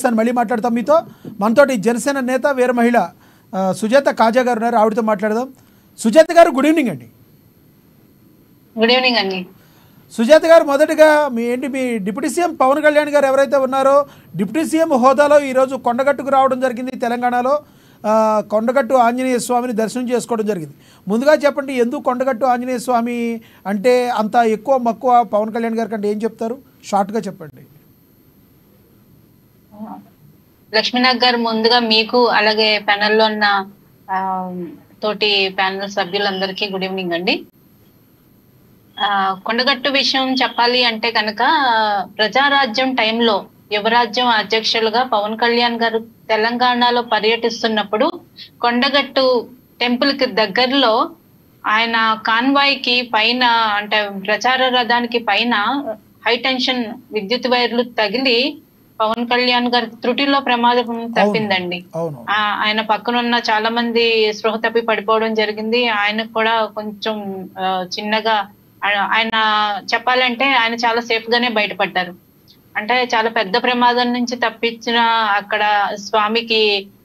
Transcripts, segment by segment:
వస్తాను, మళ్ళీ మాట్లాడతాం మీతో. మనతోటి జనసేన నేత వీర మహిళ సుజాత కాజా గారు ఉన్నారు, ఆవిడతో మాట్లాడదాం. సుజాత గారు గుడ్ ఈవినింగ్ అండి. గుడ్ ఈవినింగ్ అండి. సుజాత గారు, మొదటగా మీ డిప్యూటీ సీఎం పవన్ కళ్యాణ్ గారు ఎవరైతే ఉన్నారో డిప్యూటీ సీఎం హోదాలో ఈరోజు కొండగట్టుకు రావడం జరిగింది. తెలంగాణలో కొండగట్టు ఆంజనేయ స్వామిని దర్శనం చేసుకోవడం జరిగింది. ముందుగా చెప్పండి, ఎందుకు కొండగట్టు ఆంజనేయ స్వామి అంటే అంత ఎక్కువ మక్కువ పవన్ కళ్యాణ్ గారి కంటే ఏం చెప్తారు? షార్ట్గా చెప్పండి. లక్ష్మీనాథ్ గారు, ముందుగా మీకు అలాగే ప్యానెల్లో ఉన్న తోటి ప్యానెల్ సభ్యులందరికీ గుడ్ ఈవినింగ్ అండి. కొండగట్టు విషయం చెప్పాలి అంటే కనుక ప్రజారాజ్యం టైంలో యువరాజ్యం అధ్యక్షులుగా పవన్ కళ్యాణ్ గారు తెలంగాణలో పర్యటిస్తున్నప్పుడు కొండగట్టు టెంపుల్ కి దగ్గరలో ఆయన కాన్వాయ్ కి పైన అంటే ప్రచార రథానికి పైన హై టెన్షన్ విద్యుత్ వైర్లు తగిలి పవన్ కళ్యాణ్ గారి త్రుటిలో ప్రమాదం తప్పిందండి. ఆయన పక్కనున్న చాలా మంది స్పృహ తప్పి పడిపోవడం జరిగింది. ఆయనకు కూడా కొంచెం చిన్నగా, ఆయన చెప్పాలంటే ఆయన చాలా సేఫ్ గానే బయటపడ్డారు. అంటే చాలా పెద్ద ప్రమాదం నుంచి తప్పించిన అక్కడ స్వామికి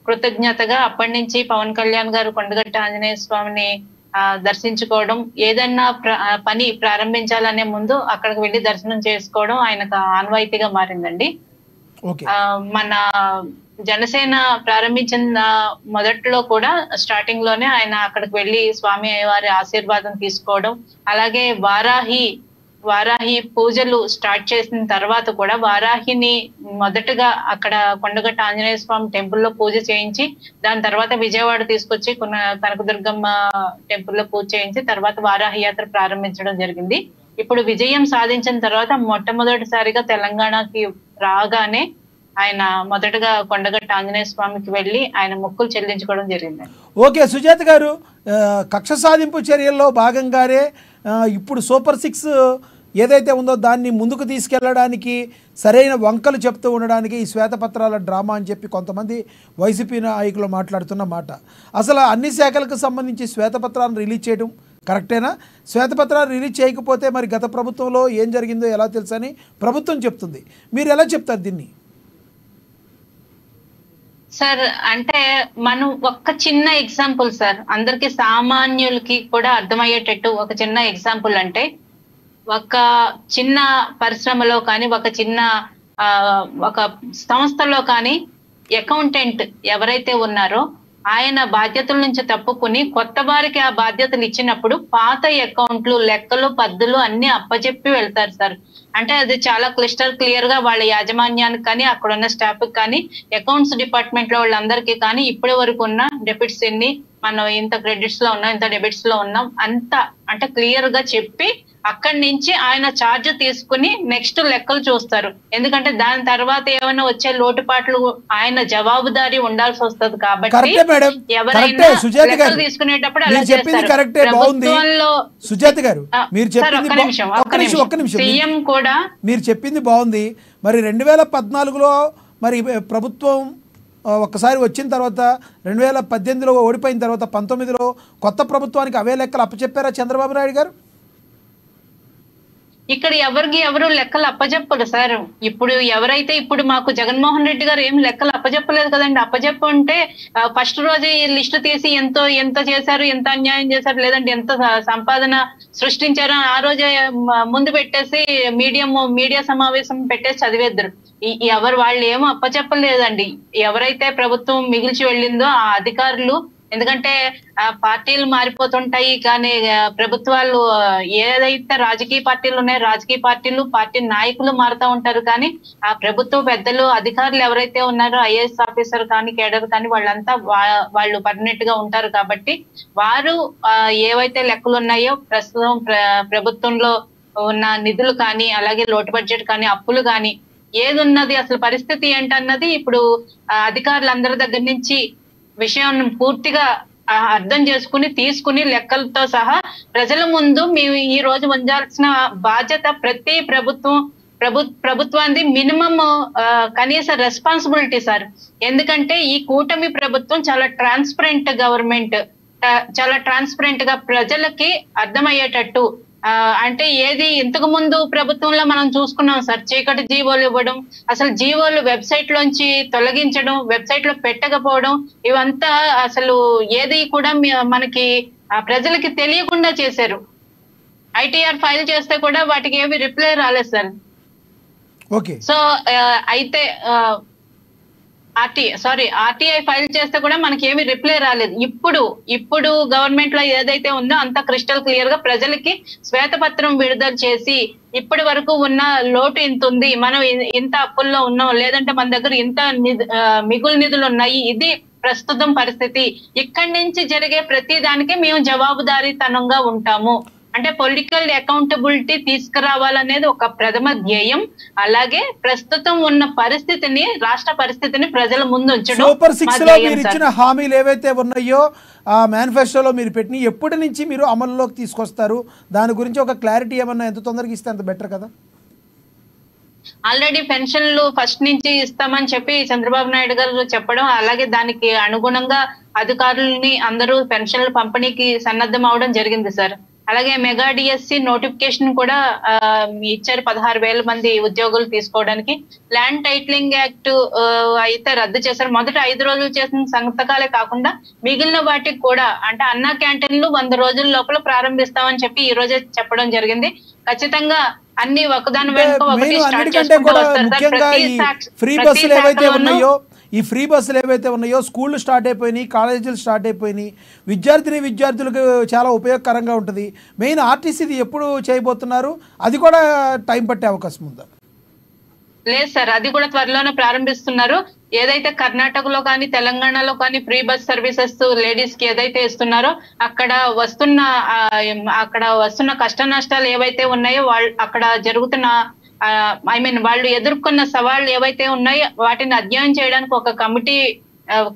కృతజ్ఞతగా అప్పటి నుంచి పవన్ కళ్యాణ్ గారు కొండగట్టు ఆంజనేయ స్వామిని దర్శించుకోవడం, ఏదన్నా పని ప్రారంభించాలనే ముందు అక్కడికి వెళ్ళి దర్శనం చేసుకోవడం ఆయనకు ఆనవాయితీగా మారిందండి. మన జనసేన ప్రారంభించిన మొదట్లో కూడా స్టార్టింగ్ లోనే ఆయన అక్కడికి వెళ్ళి స్వామి వారి ఆశీర్వాదం తీసుకోవడం, అలాగే వారాహి పూజలు స్టార్ట్ చేసిన తర్వాత కూడా వారాహిని మొదటగా అక్కడ కొండగట్టు ఆంజనేయ స్వామి టెంపుల్లో పూజ చేయించి దాని తర్వాత విజయవాడ తీసుకొచ్చి కనకదుర్గమ్మ టెంపుల్లో పూజ చేయించి తర్వాత వారాహి యాత్ర ప్రారంభించడం జరిగింది. ఇప్పుడు విజయం సాధించిన తర్వాత మొట్టమొదటిసారిగా తెలంగాణకి రాగానే ఆయన మొదటగా కొండగట్టు ఆంజనేయ స్వామికి వెళ్ళి ఆయన మొక్కులు చెల్లించుకోవడం జరిగింది. ఓకే సుజాత గారు, కక్ష సాధింపు చర్యల్లో భాగంగానే ఇప్పుడు సూపర్ 6 ఏదైతే ఉందో దాన్ని ముందుకు తీసుకెళ్లడానికి సరైన వంకలు చెప్తూ ఉండడానికి ఈ శ్వేతపత్రాల డ్రామా అని చెప్పి కొంతమంది వైసీపీ నాయకులు మాట్లాడుతున్న మాట. అసలు అన్ని శాఖలకు సంబంధించి శ్వేతపత్రాలను రిలీజ్ చేయడం కరెక్టేనా? శ్వేతపత్రాలు రిలీజ్ చేయకపోతే మరి గత ప్రభుత్వంలో ఏం జరిగిందో ఎలా తెలుసని ప్రభుత్వం చెప్తుంది. మీరు ఎలా చెప్తారు దీన్ని? సార్, అంటే మనం ఒక చిన్న ఎగ్జాంపుల్ సార్, అందరికి సామాన్యులకి కూడా అర్థమయ్యేటట్టు ఒక చిన్న ఎగ్జాంపుల్ అంటే, ఒక చిన్న పరిశ్రమలో కానీ ఒక సంస్థలో కానీ అకౌంటెంట్ ఎవరైతే ఉన్నారో ఆయన బాధ్యతల నుంచి తప్పుకుని కొత్త వారికి ఆ బాధ్యతలు ఇచ్చినప్పుడు పాత అకౌంట్లు, లెక్కలు, పద్దులు అన్ని అప్పచెప్పి వెళ్తారు సార్. అంటే అది చాలా క్లియర్ గా వాళ్ళ యాజమాన్యానికి కానీ అక్కడ ఉన్న స్టాఫ్ కానీ అకౌంట్స్ డిపార్ట్మెంట్ లో వాళ్ళందరికీ కానీ ఇప్పటి వరకు ఉన్న డెబిట్స్ ఎన్ని, మనం ఇంత క్రెడిట్స్ లో ఉన్నాం, ఇంత డెబిట్స్ లో ఉన్నాం అంత అంటే క్లియర్ గా చెప్పి అక్కడి నుంచి ఆయన ఛార్జ్ తీసుకుని నెక్స్ట్ లెక్కలు చూస్తారు. ఎందుకంటే దాని తర్వాత ఏమైనా వచ్చే లోటుపాట్లు ఆయన జవాబుదారీ ఉండాల్సి వస్తుంది కాబట్టి ఎవరైనా లెక్కలు తీసుకునేటప్పుడు అలా చేస్తారు. సీఎం కూడా మీరు చెప్పింది బాగుంది. మరి 2014లో మరి ప్రభుత్వం ఒక్కసారి వచ్చిన తర్వాత 2018లో ఓడిపోయిన తర్వాత 19లో కొత్త ప్రభుత్వానికి అవే లెక్కలు అప్పచెప్పారా చంద్రబాబు నాయుడు గారు? ఇక్కడ ఎవరు లెక్కలు అప్పచెప్పరు సార్. ఇప్పుడు మాకు జగన్మోహన్ రెడ్డి గారు ఏం లెక్కలు అప్పచెప్పలేదు కదండి. అప్పచెప్పు ఉంటే ఫస్ట్ రోజు లిస్టు తీసి ఎంత చేశారు, ఎంత అన్యాయం చేశారు, లేదంటే ఎంత సంపాదన సృష్టించారో ఆ రోజే ముందు పెట్టేసి మీడియా సమావేశం పెట్టేసి చదివేద్దరు. వాళ్ళు ఏమో అప్పచెప్పలేదండి. ఎవరైతే ప్రభుత్వం మిగిల్చి వెళ్ళిందో ఆ అధికారులు, ఎందుకంటే పార్టీలు మారిపోతుంటాయి కానీ ప్రభుత్వాలు ఏదైతే రాజకీయ పార్టీలు ఉన్నాయో రాజకీయ పార్టీలు, పార్టీ నాయకులు మారుతూ ఉంటారు. కానీ ఆ ప్రభుత్వ పెద్దలు, అధికారులు ఎవరైతే ఉన్నారో ఐఏఎస్ ఆఫీసర్ కానీ కేడర్ కానీ వాళ్ళంతా వాళ్ళు పర్మనెంట్ గా ఉంటారు. కాబట్టి వారు ఏవైతే లెక్కలు ఉన్నాయో ప్రస్తుతం ప్రభుత్వంలో ఉన్న నిధులు కానీ అలాగే లోటు బడ్జెట్ కానీ అప్పులు కానీ ఏది ఉన్నది అసలు పరిస్థితి ఏంటన్నది ఇప్పుడు అధికారులందరి దగ్గర నుంచి విషయం పూర్తిగా అర్థం చేసుకుని తీసుకుని లెక్కలతో సహా ప్రజల ముందు మేము ఈ రోజు ఉంచాల్సిన బాధ్యత ప్రతి ప్రభుత్వానికి మినిమం కనీస రెస్పాన్సిబిలిటీ సార్. ఎందుకంటే ఈ కూటమి ప్రభుత్వం చాలా ట్రాన్స్పరెంట్ గవర్నమెంట్, చాలా ట్రాన్స్పరెంట్ గా ప్రజలకి అర్థమయ్యేటట్టు అంటే ఏది ఇంతకు ముందు ప్రభుత్వంలో మనం చూసుకున్నాం సార్, చీకటి జీవోలు ఇవ్వడం, అసలు జీవోలు వెబ్సైట్ లోంచి తొలగించడం, వెబ్సైట్ లో పెట్టకపోవడం, ఇవంతా అసలు ఏది కూడా మనకి ప్రజలకి తెలియకుండా చేశారు. ఐటీఆర్ ఫైల్ చేస్తే కూడా వాటికి ఏమి రిప్లై రాలేదు సార్. ఓకే. సో అయితే ఆర్టీఐ ఫైల్ చేస్తే కూడా మనకి ఏమి రిప్లై రాలేదు. ఇప్పుడు గవర్నమెంట్ లో ఏదైతే ఉందో అంత క్రిస్టల్ క్లియర్ గా ప్రజలకి శ్వేతపత్రం విడుదల చేసి ఇప్పటి వరకు ఉన్న లోటు ఇంత ఉంది, మనం ఇంత అప్పుల్లో ఉన్నాం, లేదంటే మన దగ్గర ఇంత మిగులు నిధులు ఉన్నాయి, ఇది ప్రస్తుతం పరిస్థితి, ఇక్కడి నుంచి జరిగే ప్రతి దానికి మేము జవాబుదారీతనంగా ఉంటాము అంటే పొలిటికల్ అకౌంటబిలిటీ తీసుకురావాలనేది ఒక ప్రథమ ధ్యేయం. అలాగే ప్రస్తుతం ఉన్న పరిస్థితిని, రాష్ట్ర పరిస్థితిని ప్రజల ముందు ఉంచడం. సూపర్ 6 లో మీరు ఇచ్చిన హామీలు ఏవైతే ఉన్నాయో ఆ మేనిఫెస్టోలో మీరు పెట్టిన ఎప్పటి నుంచి మీరు అమలులోకి తీసుకొస్తారు, దాని గురించి ఒక క్లారిటీ ఏమన్నా ఎంత తొందరగా ఇస్తే అంత బెటర్ కదా. ఆల్రెడీ పెన్షన్లు ఫస్ట్ నుంచి ఇస్తామని చెప్పి చంద్రబాబు నాయుడు గారు చెప్పడం, అలాగే దానికి అనుగుణంగా అధికారులని అందరూ పెన్షన్ల పంపిణీకి సన్నద్ధం అవడం జరిగింది సార్. అలాగే మెగా డిఎస్సి నోటిఫికేషన్ కూడా ఇచ్చారు 16,000 మంది ఉద్యోగులు తీసుకోవడానికి. ల్యాండ్ టైటిలింగ్ యాక్ట్ అయితే రద్దు చేశారు. మొదట 5 రోజులు చేసిన సంతకాలే కాకుండా మిగిలిన వాటికి కూడా అంటే అన్నా క్యాంటీన్లు 100 రోజుల లోపల ప్రారంభిస్తామని చెప్పి ఈ రోజే చెప్పడం జరిగింది. ఖచ్చితంగా అన్ని ఒకదాని వెనుక ఒకటి స్టార్ట్ చేసుకుంటూ వస్తారు సార్. ఫ్రీ బస్సులు ఏవైతే ఉన్నాయో స్కూళ్ళు స్టార్ట్ అయిపోయినాయి, కాలేజీలు స్టార్ట్ అయిపోయినాయి, విద్యార్థులకు చాలా ఉపయోగకరంగా ఉంటుంది. మెయిన్ ఆర్టీసీది ఎప్పుడు చేయబోతున్నారు, అది కూడా టైం పట్టే అవకాశం ఉందా? లేదు సార్, అది కూడా త్వరలోనే ప్రారంభిస్తున్నారు. ఏదైతే కర్ణాటకలో కానీ తెలంగాణలో కానీ ఫ్రీ బస్ సర్వీసెస్ లేడీస్ కి ఏదైతే ఇస్తున్నారో అక్కడ వస్తున్న కష్ట నష్టాలు ఏవైతే ఉన్నాయో అక్కడ జరుగుతున్న వాళ్ళు ఎదుర్కొన్న సవాళ్ళు ఏవైతే ఉన్నాయో వాటిని అధ్యయనం చేయడానికి ఒక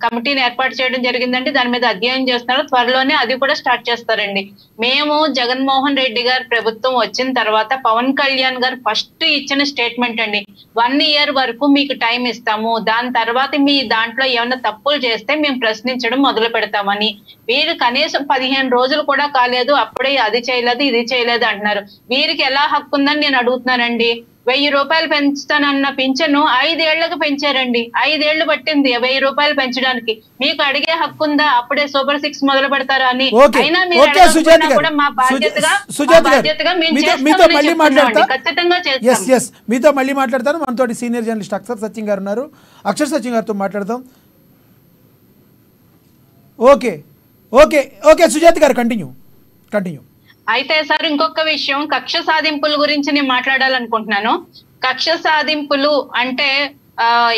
కమిటీని ఏర్పాటు చేయడం జరిగిందండి. దాని మీద అధ్యయనం చేస్తున్నారు. త్వరలోనే అది కూడా స్టార్ట్ చేస్తారండి. మేము జగన్మోహన్ రెడ్డి గారి ప్రభుత్వం వచ్చిన తర్వాత పవన్ కళ్యాణ్ గారు ఫస్ట్ ఇచ్చిన స్టేట్మెంట్ అండి, 1 ఇయర్ వరకు మీకు టైం ఇస్తాము, దాని తర్వాత మీ దాంట్లో ఏమైనా తప్పులు చేస్తే మేము ప్రశ్నించడం మొదలు పెడతామని. వీరు కనీసం 15 రోజులు కూడా కాలేదు, అప్పుడే అది చేయలేదు ఇది చేయలేదు అంటున్నారు. వీరికి ఎలా హక్కు ఉందని నేను అడుగుతున్నానండి. 1000 రూపాయలు పెంచుతానన్న పింఛను 5 ఏళ్లకు పెంచారండి. 5 ఏళ్లు పట్టింది 1000 రూపాయలు పెంచడానికి. మీకు అడిగే హక్కు ఉందా? అప్పుడే సూపర్ 6 మొదలు పెడతారా అని. అయినా మీరు కూడా మా బాధ్యతగా ఖచ్చితంగా చేస్తాం. మీతో మళ్ళీ మాట్లాడతాను. మనతో సీనియర్ జర్నలిస్ట్ అక్షర్ సత్యం గారు ఉన్నారు. అక్షర్ సత్యం గారితో మాట్లాడదాం. ఓకే సుజాత గారు కంటిన్యూ. అయితే సార్ ఇంకొక విషయం, కక్ష సాధింపుల గురించి నేను మాట్లాడాలనుకుంటున్నాను. కక్ష సాధింపులు అంటే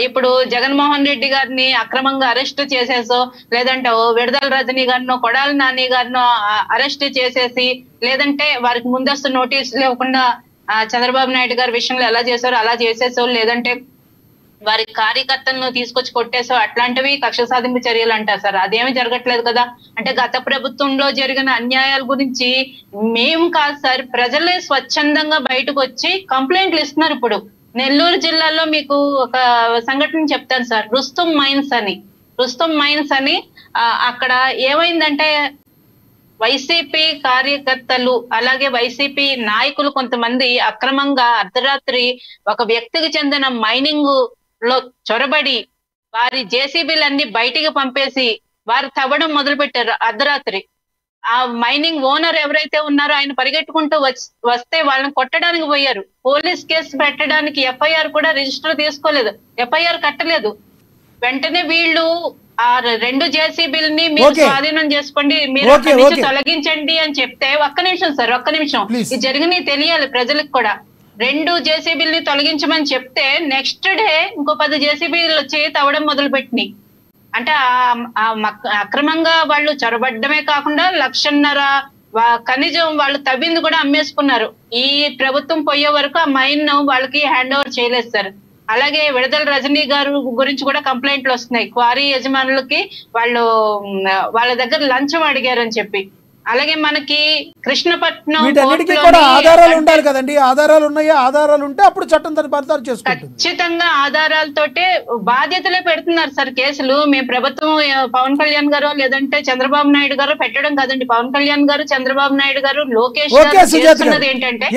ఇప్పుడు జగన్మోహన్ రెడ్డి గారిని అక్రమంగా అరెస్ట్ చేసేసో, లేదంటే విడుదల రజనీ గారినో కొడాలి నాని గారినో అరెస్ట్ చేసేసి, లేదంటే వారికి ముందస్తు నోటీసులు ఇవ్వకుండా చంద్రబాబు నాయుడు గారి విషయంలో ఎలా చేశారో అలా చేసేసో, లేదంటే వారి కార్యకర్తలను తీసుకొచ్చి కొట్టేసో, అట్లాంటివి కక్ష సాధింపు చర్యలు అంటారు సార్. అదేమీ జరగట్లేదు కదా. అంటే గత ప్రభుత్వంలో జరిగిన అన్యాయాల గురించి మేము కాదు సార్, ప్రజలే స్వచ్ఛందంగా బయటకు వచ్చి కంప్లైంట్లు ఇస్తున్నారు. ఇప్పుడు నెల్లూరు జిల్లాలో మీకు ఒక సంఘటన చెప్తాను సార్. రుస్తుం మైన్స్ అని అక్కడ ఏమైందంటే వైసీపీ కార్యకర్తలు అలాగే వైసీపీ నాయకులు కొంతమంది అక్రమంగా అర్ధరాత్రి ఒక వ్యక్తికి చెందిన మైనింగ్ లో చొరబడి వారి జేసీబీలన్నీ బయటికి పంపేసి వారు తవ్వడం మొదలు పెట్టారు అర్ధరాత్రి. ఆ మైనింగ్ ఓనర్ ఎవరైతే ఉన్నారో ఆయన పరిగెట్టుకుంటూ వస్తే వాళ్ళని కొట్టడానికి పోయారు. పోలీస్ కేసు పెట్టడానికి ఎఫ్ఐఆర్ కూడా రిజిస్టర్ తీసుకోలేదు, ఎఫ్ఐఆర్ కట్టలేదు. వెంటనే వీళ్ళు ఆ 2 జేసీబీలని మీరు స్వాధీనం చేసుకోండి, మీరు అక్కడి నుంచి తొలగించండి అని చెప్తే, ఒక్క నిమిషం ఇది జరిగినవి తెలియాలి ప్రజలకు కూడా. 2 జేసీబీలని తొలగించమని చెప్తే నెక్స్ట్ డే ఇంకో 10 జేసీబీలు వచ్చి తవ్వడం మొదలు పెట్టినాయి. అంటే అక్రమంగా వాళ్ళు చొరబడ్డమే కాకుండా 1,50,000 ఖనిజం వాళ్ళు తవ్వింది కూడా అమ్మేసుకున్నారు. ఈ ప్రభుత్వం పోయే వరకు ఆ మైన్ వాళ్ళకి హ్యాండ్ ఓవర్ చేయలేదు సార్. అలాగే విడుదల రజనీ గారు గురించి కూడా కంప్లైంట్లు వస్తున్నాయి. క్వారీ యజమానులకి వాళ్ళ దగ్గర లంచం అడిగారని చెప్పి. అలాగే మనకి కృష్ణపట్నం వీటన్నిటికీ కోర్టులోని కూడా ఆధారాలు ఉండాలి కదండి. ఆధారాలు ఉన్నాయా? ఆధారాలు ఉంటే అప్పుడు చట్టం తన పని చేసుకుంటుంది. ఖచ్చితంగా ఆధారాలతోటే బాధ్యతలే పెడుతున్నారు సార్ కేసులు. మేము ప్రభుత్వం పవన్ కళ్యాణ్ గారు లేదంటే చంద్రబాబు నాయుడు గారు పెట్టడం కదండి. పవన్ కళ్యాణ్ గారు, చంద్రబాబు నాయుడు గారు, లోకేష్ గారు చేస్తున్నది ఏంటంటే